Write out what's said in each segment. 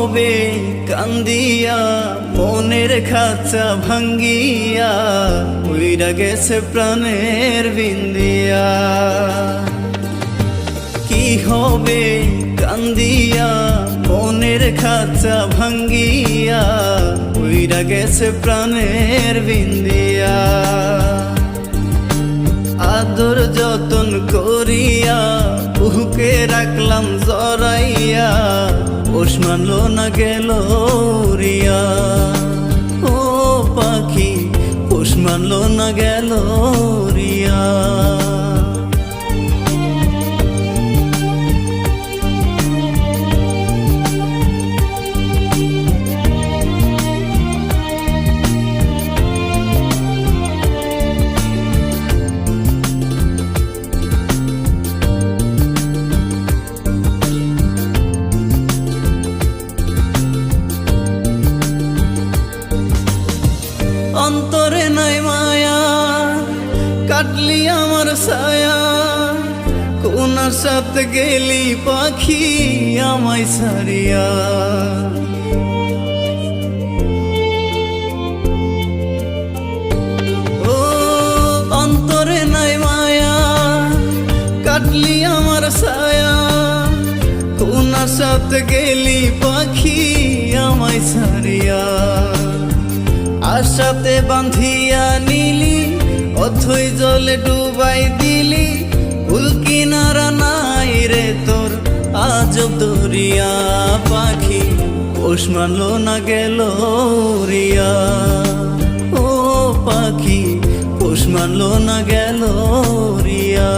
হবে কান্দিয়া মনের খাঁচা ভাঙ্গিয়া উইরা গেছে প্রাণের বিন্দিয়া। কি হবে কান্দিয়া মনের খাঁচা ভাঙ্গিয়া উইরা গেছে প্রাণের বিন্দিয়া। আদর যতন করিয়া বুকে রাখলাম জড়াইয়া পোষ মানলো না গেল রিয়া। ও পাখি পোষ মানলো না গেল রিয়া। অন্তরে নাই মায়া কাটলি আমার ছায়া, কোন সাথে গেলি পাখি আমায় ছাড়িয়া। ও অন্তরে নাই মায়া কাটলি আমার ছায়া, কোন সাথে গেলি পাখি আমায় ছাড়িয়া। আশাতে বাঁধিয়া নিলি অথই জলে ডুবাই দিলি, কুল কিনারা নাই রে তোর আজব দরিয়া। পাখি পোষ মানলো না গেল রিয়া। ও পাখি পোষ মানলো না গেল রিয়া।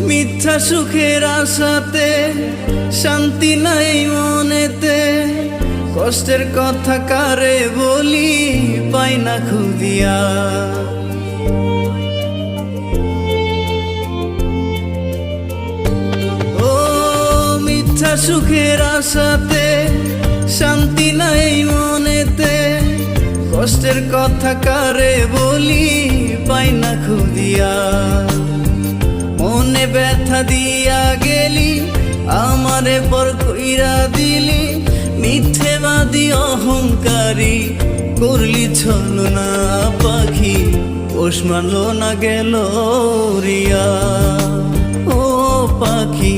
মিথ্যা সুখের আশাতে শান্তি নাই মনেতে, কষ্টের কথা কারে বলি পাই না খুদিয়া। ও মিথ্যা সুখের আশাতে শান্তি নাই মনেতে, কষ্টের কথা কারে বলি পাই না খুদিয়া। মনে ব্যথা দিয়া গেলি আমারে পর কইরা দিলি, মিথ্যেবাদী অহংকারী করলি ছলনা। পাখি পোষ মানলো না গেল রিয়া। ও পাখি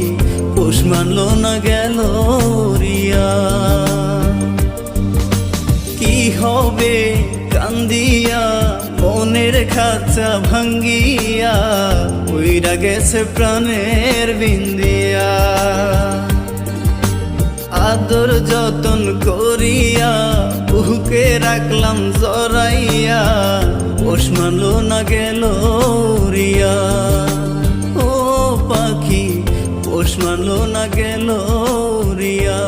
পোষ মানলো না গেল রিয়া। কি হবে কান্দিয়া মনের খাঁচা ভাঙ্গিয়া উইরা গেছে প্রাণের বিন্দিয়া। আদর যতন করিয়া বুকে রাখলাম জড়াইয়া পোষ মানলো না গেল রিয়া। ও পাখি পোষ মানলো না গেল রিয়া।